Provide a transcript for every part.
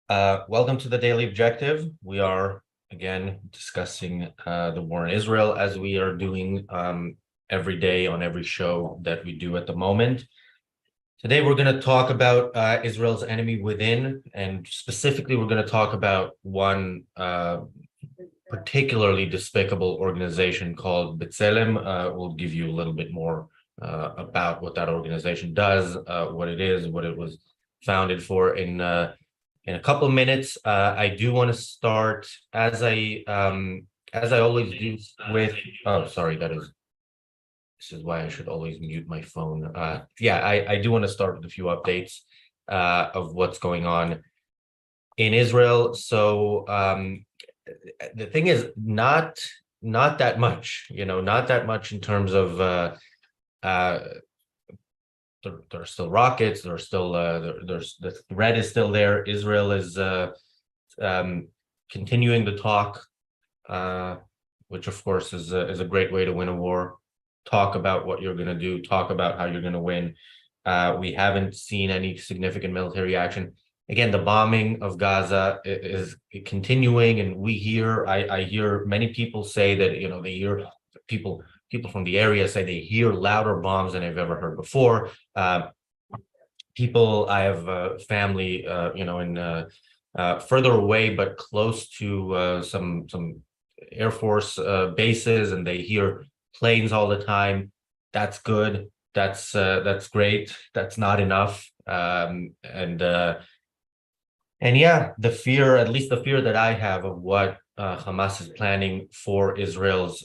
Welcome to the Daily Objective. We are again discussing the war in Israel, as we are doing every day on every show that we do at the moment. Today, we're going to talk about Israel's enemy within, and specifically, we're going to talk about one particularly despicable organization called B'Tselem. We'll give you a little bit more about what that organization does, what it is, what it was founded for in a couple of minutes. I do want to start as I always do with. Oh, sorry, this is why I should always mute my phone. I do want to start with a few updates of what's going on in Israel. So the thing is, not that much, not that much in terms of there are still rockets. There's still there's the threat is still there. Israel is continuing to talk, which of course is a great way to win a war. Talk about what you're going to do. Talk about how you're going to win. We haven't seen any significant military action. Again, the bombing of Gaza is continuing, and I hear many people say that they hear people from the area say they hear louder bombs than they've ever heard before. I have family, in further away but close to some Air Force bases, and they hear planes all the time. That's good. That's great. That's not enough. And yeah, at least the fear that I have of what Hamas is planning for Israel's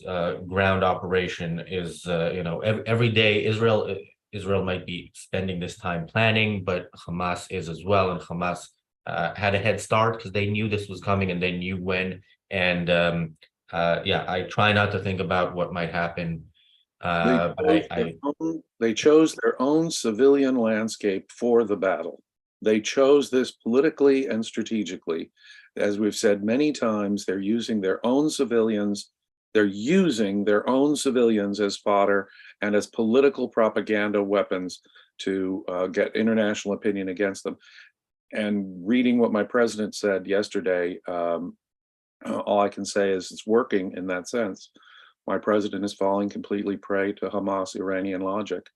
ground operation is, every day Israel might be spending this time planning, but Hamas is as well. And Hamas had a head start because they knew this was coming and they knew when. And I try not to think about what might happen. They chose their own civilian landscape for the battle. They chose this politically and strategically. As we've said many times, they're using their own civilians. They're using their own civilians as fodder and as political propaganda weapons to get international opinion against them. And reading what my president said yesterday, all I can say is it's working in that sense. My president is falling completely prey to Hamas Iranian logic.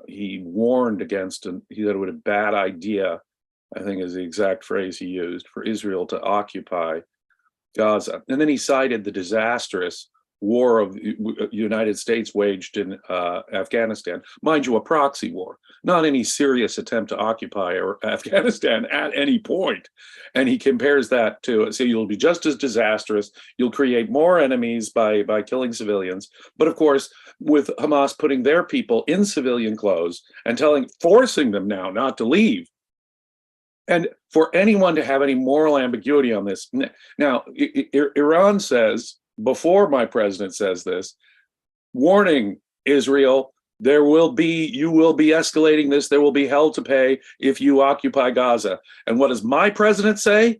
He warned against, and he said it was a bad idea, I think is the exact phrase he used, for Israel to occupy Gaza. And then he cited the disastrous war of the United States waged in Afghanistan, mind you, a proxy war, not any serious attempt to occupy Afghanistan at any point. And he compares that to, so you'll be just as disastrous, you'll create more enemies by killing civilians. But of course, with Hamas putting their people in civilian clothes and forcing them now not to leave. And for anyone to have any moral ambiguity on this, now Iran says, before my president says this, warning Israel, you will be escalating this. There will be hell to pay if you occupy Gaza. And what does my president say?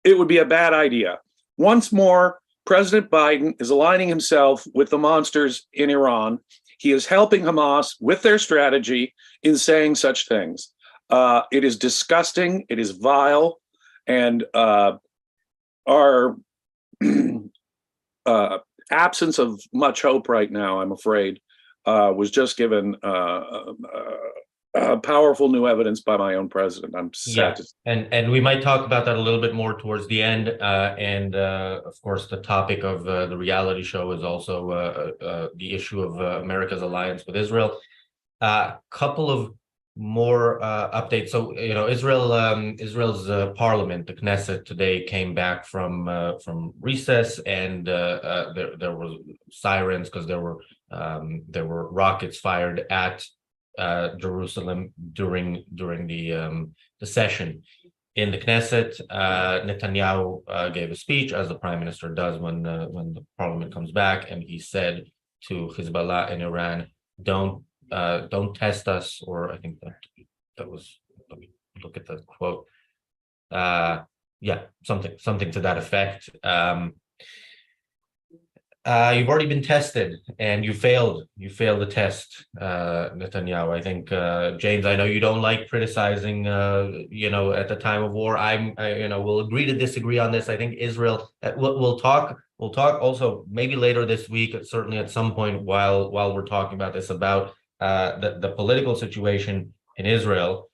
It would be a bad idea. Once more, President Biden is aligning himself with the monsters in Iran. He is helping Hamas with their strategy in saying such things. It is disgusting. It is vile. And our absence of much hope right now, I'm afraid, was just given powerful new evidence by my own president. I'm sad to say. And we might talk about that a little bit more towards the end. And of course, the topic of the reality show is also the issue of America's alliance with Israel. Couple of more updates. So Israel's parliament, the Knesset, today came back from recess, and there were sirens because there were rockets fired at Jerusalem during the session in the Knesset. Netanyahu gave a speech, as the prime minister does when the parliament comes back, and he said to Hezbollah and Iran, don't test us, or I think that was, let me look at the quote. Something to that effect. You've already been tested, and you failed. You failed the test, Netanyahu. I think, James. I know you don't like criticizing. At the time of war, we'll agree to disagree on this. I think Israel. We'll talk. We'll talk also maybe later this week. Certainly at some point while we're talking about this, about the political situation in Israel.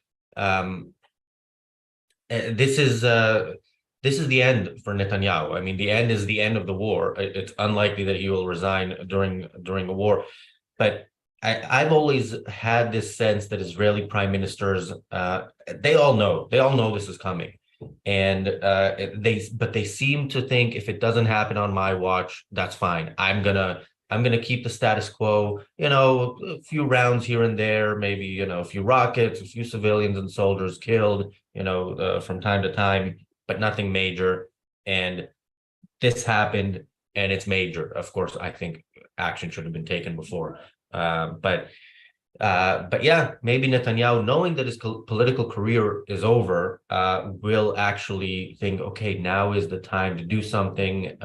This is the end for Netanyahu. I mean, the end is the end of the war. It's unlikely that he will resign during the war. But I've always had this sense that Israeli prime ministers, they all know this is coming, and they seem to think if it doesn't happen on my watch, that's fine. I'm gonna keep the status quo. A few rounds here and there, maybe a few rockets, a few civilians and soldiers killed, from time to time, but nothing major. And this happened, and it's major. Of course, I think action should have been taken before. But yeah, maybe Netanyahu, knowing that his political career is over, will actually think, okay, now is the time to do something.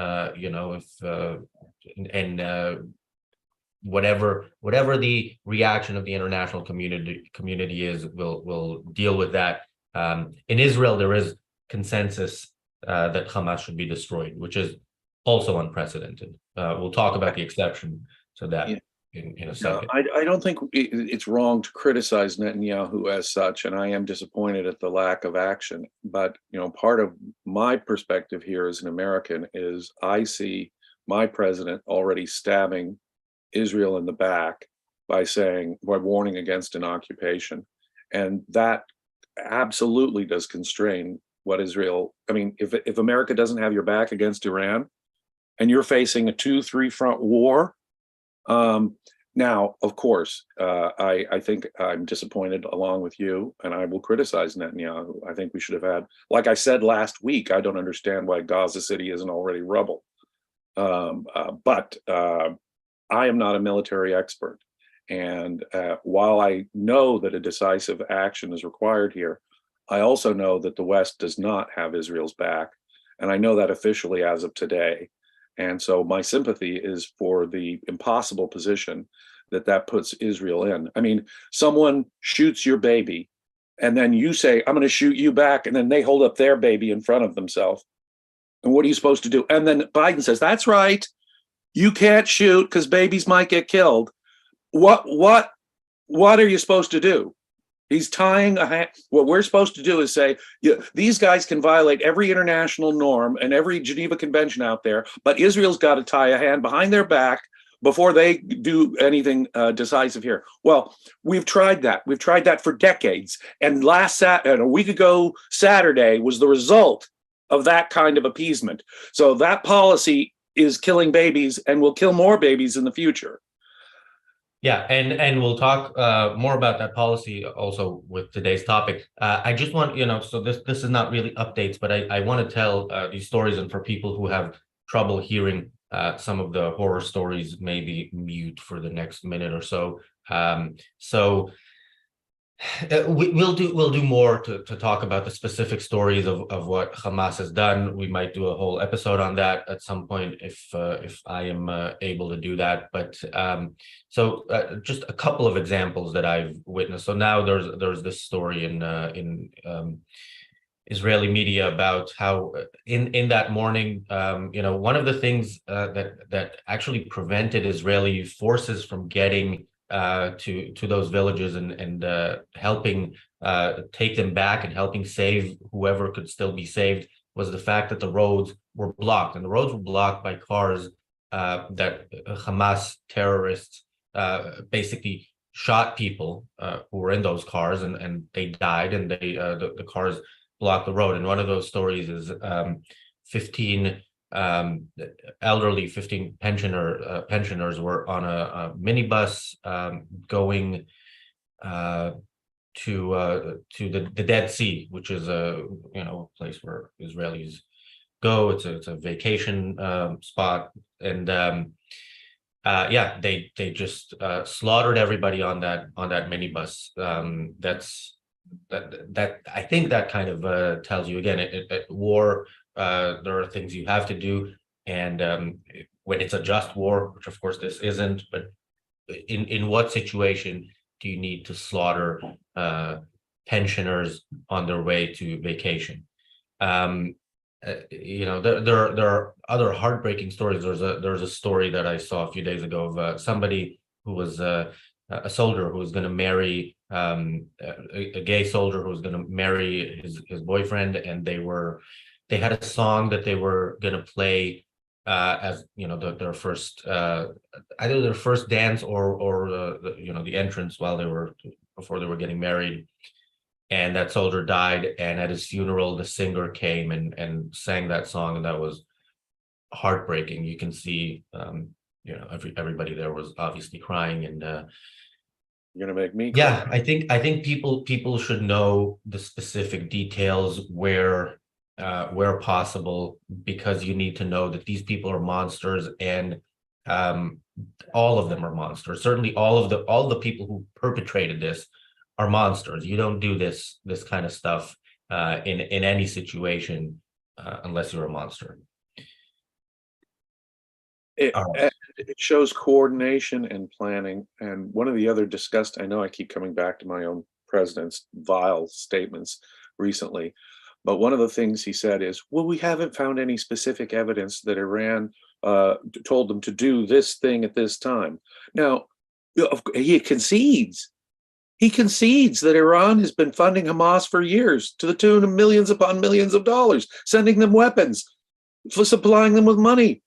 Whatever the reaction of the international community is, will deal with that. In Israel, there is consensus that Hamas should be destroyed, which is also unprecedented. We'll talk about the exception to that in a second. I don't think it's wrong to criticize Netanyahu as such, and I am disappointed at the lack of action. But part of my perspective here as an American is I see my president already stabbing Israel in the back by warning against an occupation, and that absolutely does constrain what Israel. I mean, if America doesn't have your back against Iran, and you're facing a 2-3 front war, now of course, I think I'm disappointed along with you, and I will criticize Netanyahu. I think we should have had, like I said last week, I don't understand why Gaza City isn't already rubble. But I am not a military expert. And while I know that a decisive action is required here, I also know that the West does not have Israel's back. And I know that officially as of today. And so my sympathy is for the impossible position that puts Israel in. I mean, someone shoots your baby, and then you say, I'm going to shoot you back. And then they hold up their baby in front of themselves. And what are you supposed to do? And then Biden says, that's right. You can't shoot because babies might get killed. What are you supposed to do? He's tying a hand. What we're supposed to do is say, these guys can violate every international norm and every Geneva Convention out there, but Israel's got to tie a hand behind their back before they do anything decisive here. Well, we've tried that. We've tried that for decades. And a week ago Saturday was the result of that kind of appeasement. So that policy is killing babies and will kill more babies in the future. Yeah, and we'll talk more about that policy also with today's topic. I just want, so this is not really updates, but I want to tell these stories, and for people who have trouble hearing some of the horror stories, maybe mute for the next minute or so. We'll do more to talk about the specific stories of what Hamas has done. We might do a whole episode on that at some point if I am able to do that. But just a couple of examples that I've witnessed. So now there's this story in Israeli media about how in that morning, one of the things that actually prevented Israeli forces from getting to those villages and helping take them back and helping save whoever could still be saved was the fact that the roads were blocked. And the roads were blocked by cars that Hamas terrorists basically shot people who were in those cars, and they died, and the cars blocked the road. And one of those stories is 15 elderly 15 pensioners were on a minibus going to the Dead Sea, which is a place where Israelis go. It's a vacation spot, and they just slaughtered everybody on that minibus. That I think that kind of tells you again, at war there are things you have to do, and when it's a just war, which of course this isn't, but in what situation do you need to slaughter pensioners on their way to vacation? There are other heartbreaking stories. There's a story that I saw a few days ago of somebody who was a soldier who was going to marry a gay soldier who was going to marry his boyfriend, and they had a song that they were going to play as their first either their first dance or the entrance before they were getting married. And that soldier died, and at his funeral the singer came and sang that song, and that was heartbreaking. You can see everybody there was obviously crying. And You're gonna make me yeah, cry. I think people should know the specific details where possible, because you need to know that these people are monsters, and all of them are monsters. Certainly all the people who perpetrated this are monsters. You don't do this kind of stuff in any situation unless you're a monster. It, All right. it shows coordination and planning. And one of the other I know I keep coming back to my own president's vile statements recently, but one of the things he said is, well, we haven't found any specific evidence that Iran told them to do this thing at this time. Now, he concedes. He concedes that Iran has been funding Hamas for years to the tune of millions upon millions of dollars, sending them weapons, supplying them with money,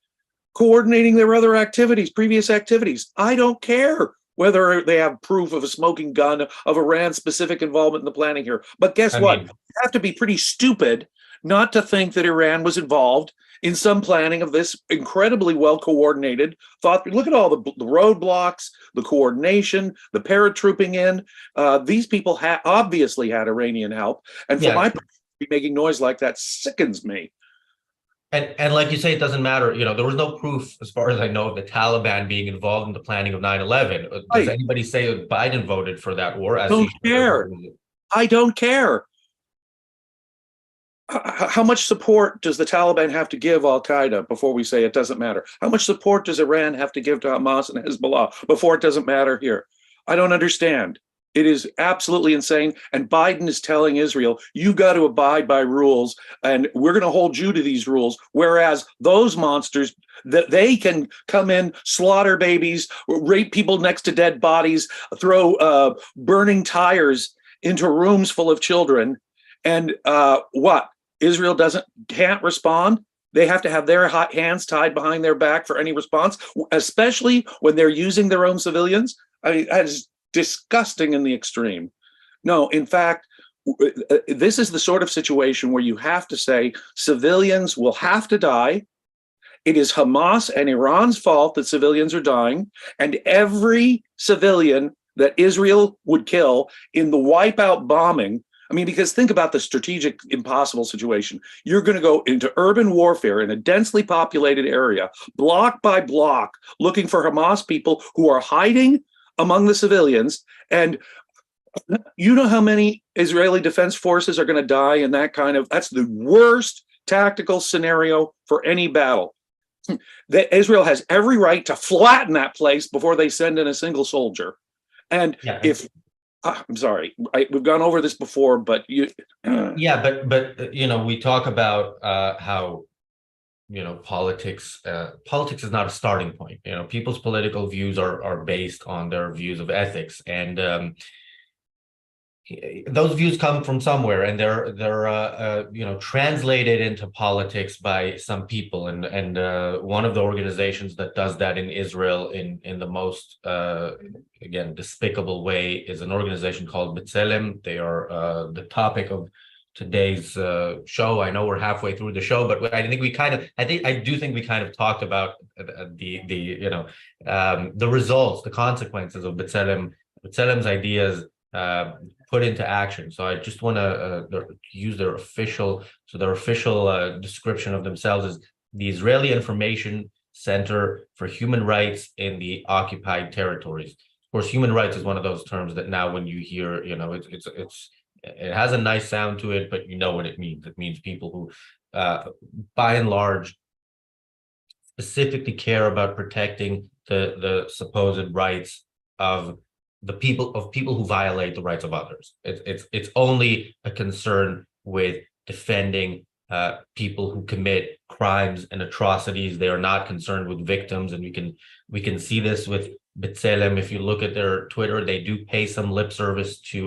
coordinating their other activities, previous activities. I don't care whether they have proof of a smoking gun of Iran's specific involvement in the planning here. But guess what? You have to be pretty stupid not to think that Iran was involved in some planning of this incredibly well-coordinated thought. Look at all the roadblocks, the coordination, the paratrooping in. These people obviously had Iranian help. And for my part, making noise like that sickens me. And like you say, it doesn't matter. There was no proof, as far as I know, of the Taliban being involved in the planning of 9/11. Does anybody say that Biden voted for that war? I don't care. I don't care. How much support does the Taliban have to give Al-Qaeda before we say it doesn't matter? How much support does Iran have to give to Hamas and Hezbollah before it doesn't matter here? I don't understand. It is absolutely insane. And Biden is telling Israel, you got to abide by rules, and we're going to hold you to these rules. Whereas those monsters, that they can come in, slaughter babies, rape people next to dead bodies, throw burning tires into rooms full of children. And what? Israel can't respond. They have to have their hands tied behind their back for any response, especially when they're using their own civilians. I mean, that is disgusting in the extreme. No, in fact, this is the sort of situation where you have to say civilians will have to die. It is Hamas and Iran's fault that civilians are dying, and every civilian that Israel would kill in the wipeout bombing. I mean, because think about the strategic impossible situation. You're going to go into urban warfare in a densely populated area, block by block, looking for Hamas people who are hiding among the civilians. And you know how many Israeli defense forces are going to die in that's the worst tactical scenario for any battle. Israel has every right to flatten that place before they send in a single soldier. And I'm sorry, we've gone over this before, but but we talk about how politics is not a starting point. People's political views are based on their views of ethics, and those views come from somewhere, and they're translated into politics by some people, and one of the organizations that does that in Israel in the most again despicable way is an organization called B'Tselem. They are the topic of today's show. I know we're halfway through the show, but I do think we kind of talked about the results, the consequences of B'Tselem's ideas put into action. So I just want to use their official description of themselves as the Israeli Information Center for Human Rights in the Occupied Territories. Of course, human rights is one of those terms that now when you hear, it has a nice sound to it, but you know what it means. It means people who, by and large, specifically care about protecting the supposed rights of people who violate the rights of others. It's only a concern with defending people who commit crimes and atrocities. They are not concerned with victims, and we can see this with B'Tselem. If you look at their Twitter, they do pay some lip service to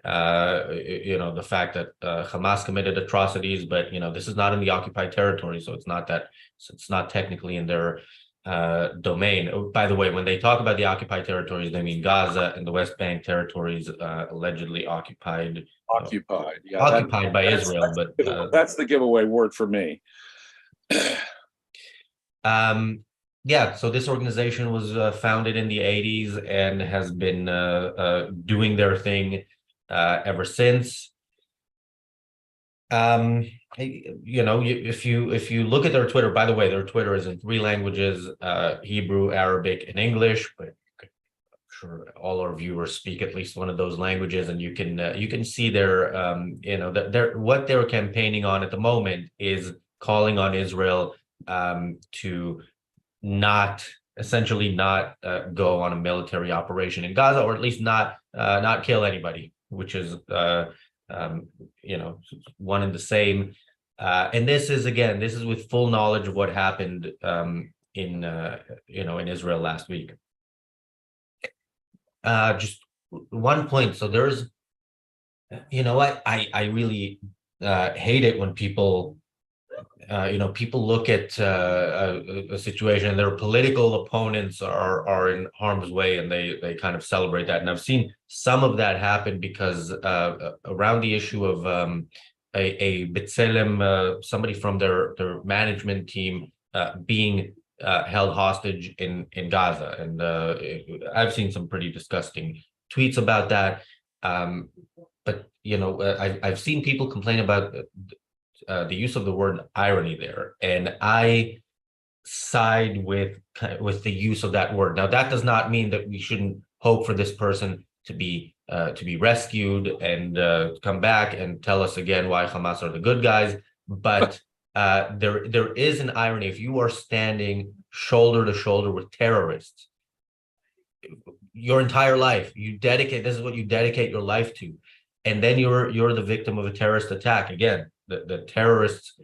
the fact that Hamas committed atrocities, but this is not in the occupied territory, so it's not technically in their domain. Oh, by the way, when they talk about the occupied territories, they mean Gaza and the West Bank territories allegedly occupied by Israel. But that's the giveaway word for me. Yeah, so this organization was founded in the 80s and has been doing their thing ever since. If you look at their Twitter, by the way, their Twitter is in 3 languages: Hebrew, Arabic, and English. But I'm sure all our viewers speak at least one of those languages, and you can see their what they're campaigning on at the moment is calling on Israel to essentially not go on a military operation in Gaza, or at least not kill anybody, which is one and the same. And this is with full knowledge of what happened in Israel last week. Just one point. So there's, I really hate it when people look at a situation and their political opponents are in harm's way, and they kind of celebrate that. And I've seen some of that happen because around the issue of a B'Tselem, somebody from their management team being held hostage in Gaza. And I've seen some pretty disgusting tweets about that. But I've seen people complain about the use of the word irony there, and I side with the use of that word. Now, that does not mean that we shouldn't hope for this person to be rescued and come back and tell us again why Hamas are the good guys. But there is an irony. If you are standing shoulder to shoulder with terrorists your entire life, this is what you dedicate your life to, and then you're the victim of a terrorist attack. Again, the terrorists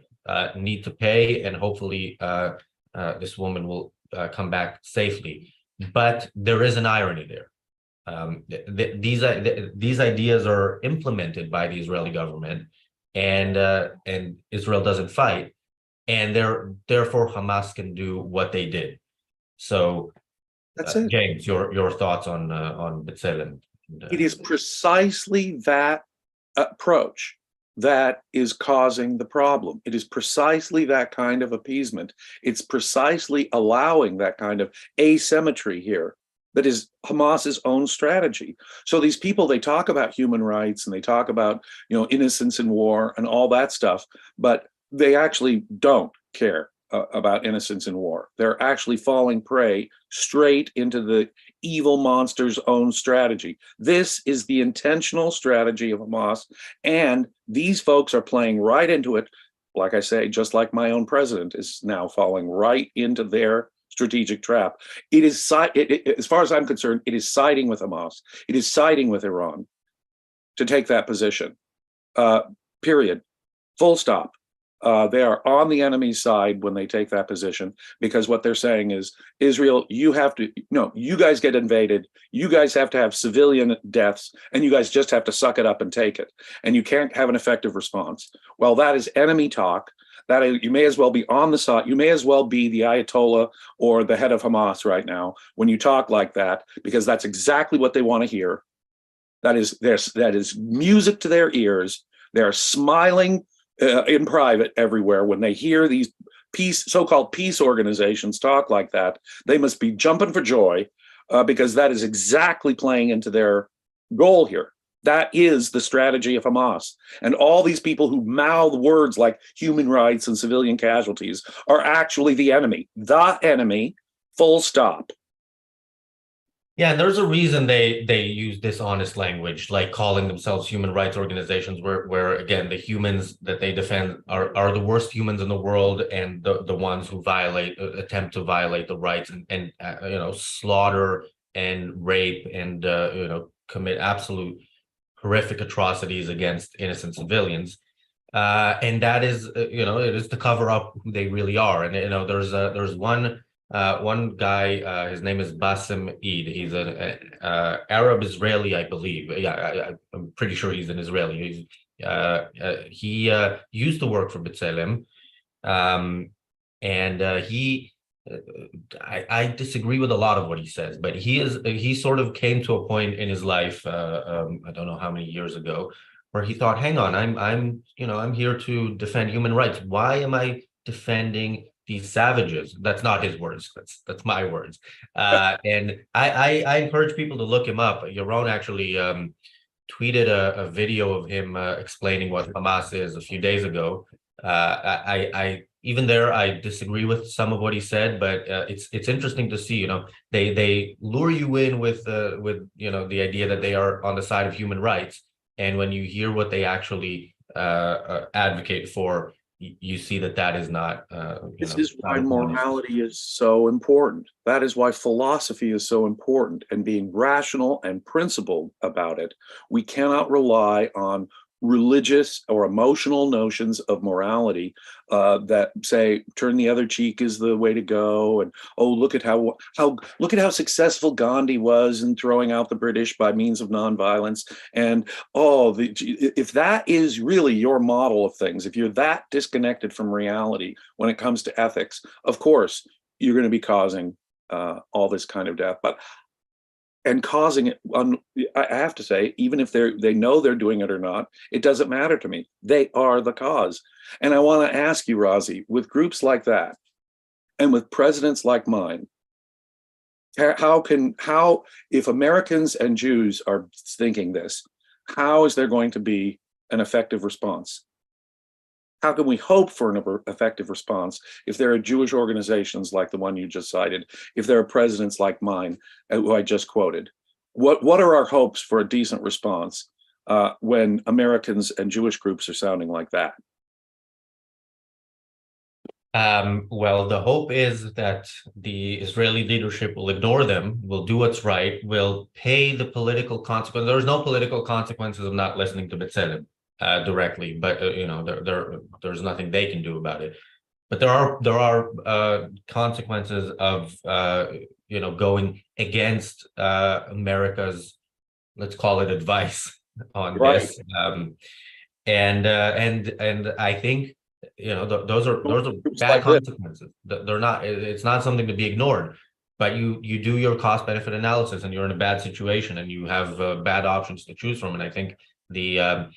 need to pay, and hopefully this woman will come back safely. But there is an irony there. These ideas are implemented by the Israeli government, and Israel doesn't fight, and therefore Hamas can do what they did. So, that's it. James, your thoughts on B'Tselem? It is precisely that approach that is causing the problem. It is precisely that kind of appeasement. It's precisely allowing that kind of asymmetry here that is Hamas's own strategy. So these people, they talk about human rights and they talk about, innocence in war and all that stuff, but they actually don't care about innocence in war. They're actually falling prey straight into the evil monster's own strategy. This is the intentional strategy of Hamas, and these folks are playing right into it. Like I say, just like my own president is now falling right into their strategic trap. It is, as far as I'm concerned, it is siding with Hamas. It is siding with Iran to take that position. Period. Full stop. They are on the enemy's side when they take that position, because what they're saying is, Israel, you guys get invaded, you guys have to have civilian deaths, and you guys just have to suck it up and take it, and you can't have an effective response. Well, that is enemy talk. That you may as well be on the side. You may as well be the Ayatollah or the head of Hamas right now when you talk like that, because that's exactly what they want to hear. That is music to their ears. They're smiling in private everywhere when they hear these so-called peace organizations talk like that. They must be jumping for joy because that is exactly playing into their goal here. That is the strategy of Hamas. And all these people who mouth words like human rights and civilian casualties are actually the enemy. The enemy, full stop. Yeah, and there's a reason they use dishonest language, like calling themselves human rights organizations, where again the humans that they defend are the worst humans in the world, and the ones who attempt to violate the rights, and slaughter and rape and commit absolute horrific atrocities against innocent civilians. And that is, it is to cover up who they really are. And there's one guy, his name is Bassem Eid. He's an Arab Israeli, I believe. Yeah, I'm pretty sure he's an Israeli. He used to work for B'Tselem, um, and uh, I disagree with a lot of what he says, but he sort of came to a point in his life, I don't know how many years ago, where he thought, hang on, I'm here to defend human rights. Why am I defending these savages? That's not his words. That's my words. And I encourage people to look him up. Yaron actually tweeted a video of him explaining what Hamas is a few days ago. I even there I disagree with some of what he said, but it's interesting to see. They lure you in with the idea that they are on the side of human rights, and when you hear what they actually advocate for, you see that is not This is not why as honest. morality is so important. That is why philosophy is so important, and being rational and principled about it. We cannot rely on religious or emotional notions of morality that say turn the other cheek is the way to go, and oh, look at how successful Gandhi was in throwing out the British by means of nonviolence. And if that is really your model of things, if you're that disconnected from reality when it comes to ethics, of course you're going to be causing all this kind of death. And causing it, I have to say, even if they know they're doing it or not, it doesn't matter to me. They are the cause. And I want to ask you, Razi, with groups like that and with presidents like mine, how if Americans and Jews are thinking this, how is there going to be an effective response? How can we hope for an effective response if there are Jewish organizations like the one you just cited, if there are presidents like mine, who I just quoted? What are our hopes for a decent response when Americans and Jewish groups are sounding like that? Well, the hope is that the Israeli leadership will ignore them, will do what's right, will pay the political consequence. There's no political consequences of not listening to B'Tselem directly, but there's nothing they can do about it. But there are consequences of going against America's, let's call it, advice on Right. this. And I think those are Groups bad like this. consequences. They're not. It's not something to be ignored. But you do your cost benefit analysis, and you're in a bad situation, and you have bad options to choose from. And I think the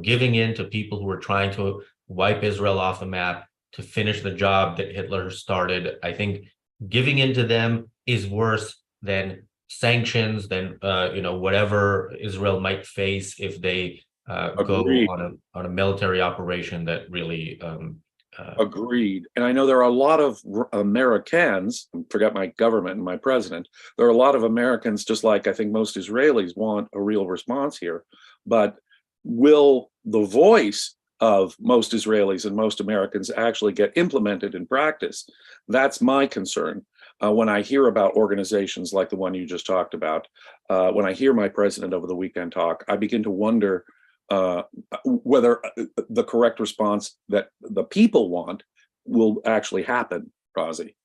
giving in to people who are trying to wipe Israel off the map to finish the job that Hitler started, I think giving in to them is worse than sanctions, than whatever Israel might face if they go Agreed. on a military operation that really Agreed. And I know there are a lot of Americans, forget my government and my president, there are a lot of Americans, just like I think most Israelis, want a real response here. But will the voice of most Israelis and most Americans actually get implemented in practice? That's my concern. When I hear about organizations like the one you just talked about, when I hear my president over the weekend talk, I begin to wonder whether the correct response that the people want will actually happen, Razi.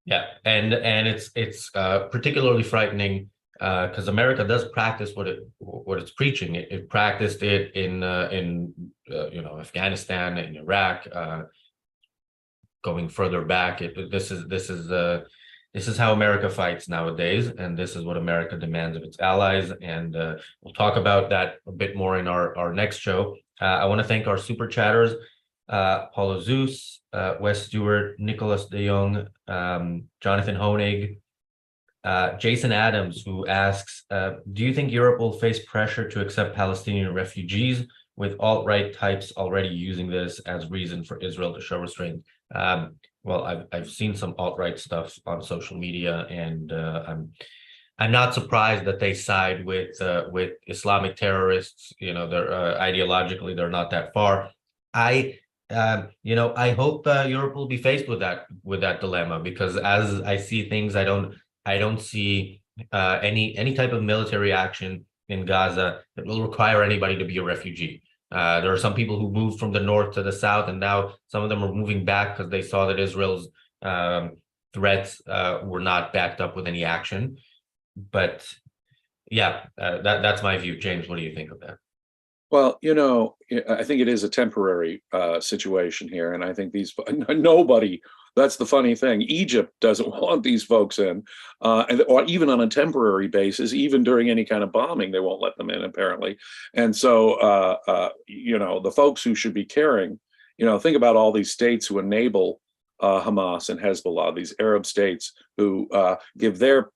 Yeah, and it's particularly frightening because America does practice what it's preaching. It practiced it in Afghanistan, in Iraq, going further back. This is how America fights nowadays, and this is what America demands of its allies. And we'll talk about that a bit more in our next show. I want to thank our super chatters, Paula Zeus, Wes Stewart, Nicholas De Jong, Jonathan Honig, Jason Adams, who asks, do you think Europe will face pressure to accept Palestinian refugees, with alt-right types already using this as reason for Israel to show restraint? Well, I've seen some alt-right stuff on social media, and I'm not surprised that they side with Islamic terrorists. They're ideologically they're not that far. I hope Europe will be faced with that dilemma, because as I see things, I don't see any type of military action in Gaza that will require anybody to be a refugee. There are some people who moved from the north to the south, and now some of them are moving back because they saw that Israel's threats were not backed up with any action. But yeah, that's my view. James, what do you think of that? Well, I think it is a temporary situation here, and I think nobody. That's the funny thing. Egypt doesn't want these folks in, or even on a temporary basis. Even during any kind of bombing, they won't let them in, apparently. And so, the folks who should be caring, think about all these states who enable Hamas and Hezbollah, these Arab states who give their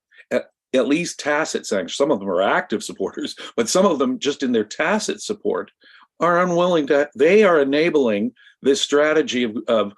at least tacit sanctions. Some of them are active supporters, but some of them, just in their tacit support, are unwilling to. They are enabling this strategy of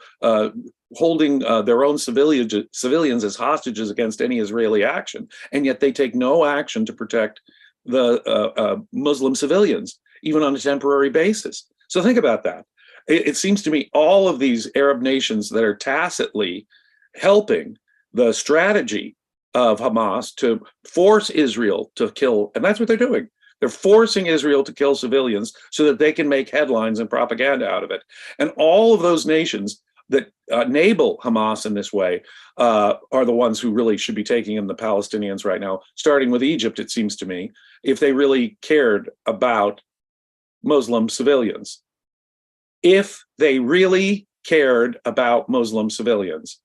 holding their own civilians as hostages against any Israeli action, and yet they take no action to protect the Muslim civilians, even on a temporary basis. So think about that. It seems to me all of these Arab nations that are tacitly helping the strategy of Hamas to force Israel to kill, and that's what they're doing. They're forcing Israel to kill civilians so that they can make headlines and propaganda out of it. And all of those nations that enable Hamas in this way are the ones who really should be taking in the Palestinians right now, starting with Egypt, it seems to me, if they really cared about Muslim civilians. If they really cared about Muslim civilians,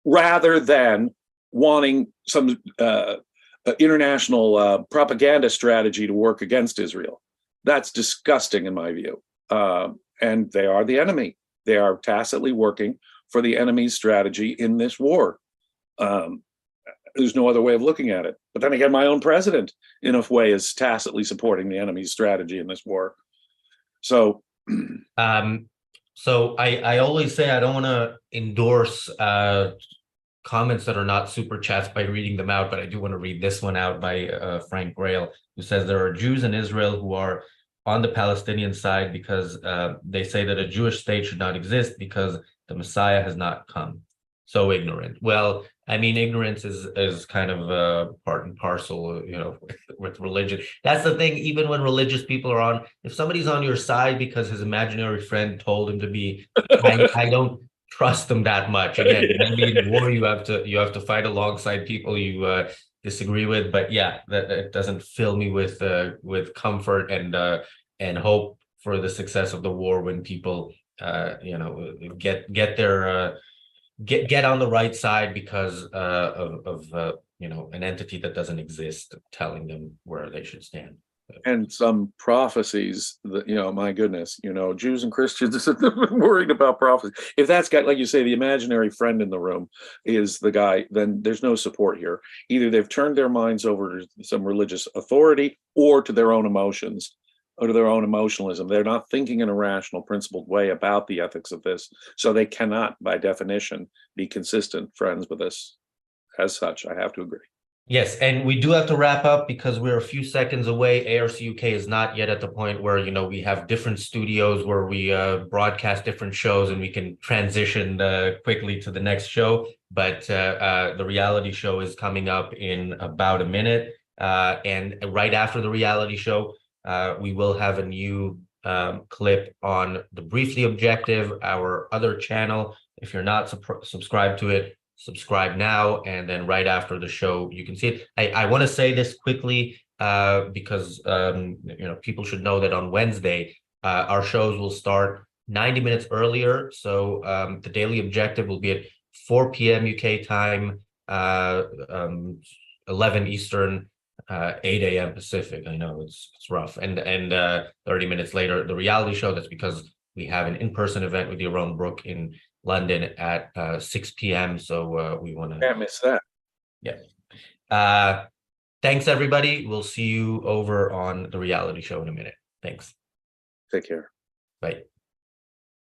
rather than wanting some international propaganda strategy to work against Israel. That's disgusting in my view. And they are the enemy. They are tacitly working for the enemy's strategy in this war. There's no other way of looking at it. But then again, my own president, in a way, is tacitly supporting the enemy's strategy in this war. So, I always say I don't want to endorse comments that are not super chats by reading them out, but I do want to read this one out by Frank Grail, who says there are Jews in Israel who are on the Palestinian side because they say that a Jewish state should not exist because the Messiah has not come. So ignorant. Well, I mean, ignorance is kind of part and parcel, with religion. That's the thing. Even when religious people are on, if somebody's on your side because his imaginary friend told him to be, I don't trust them that much. Again, maybe in war you have to fight alongside people you disagree with. But yeah, that doesn't fill me with comfort and hope for the success of the war when people get on the right side because of an entity that doesn't exist telling them where they should stand. And some prophecies that, my goodness, Jews and Christians are worried about prophecy. If that's got, like you say, the imaginary friend in the room is the guy, then there's no support here. Either they've turned their minds over to some religious authority or to their own emotions or to their own emotionalism. They're not thinking in a rational, principled way about the ethics of this. So they cannot, by definition, be consistent friends with us. As such, I have to agree. Yes, and we do have to wrap up because we're a few seconds away. ARCUK is not yet at the point where, we have different studios where we broadcast different shows and we can transition quickly to the next show. But the reality show is coming up in about a minute. And right after the reality show, we will have a new clip on the Briefly Objective, our other channel. If you're not subscribed to it, subscribe now, and then right after the show you can see it. I want to say this quickly because people should know that on Wednesday our shows will start 90 minutes earlier. So the Daily Objective will be at 4 p.m. UK time, 11 Eastern, 8 a.m. Pacific. I know it's rough, and 30 minutes later the reality show. That's because we have an in-person event with Yaron Brook in London at 6 p.m. So we want to Can't miss that. Yeah. Thanks, everybody. We'll see you over on the reality show in a minute. Thanks. Take care. Bye.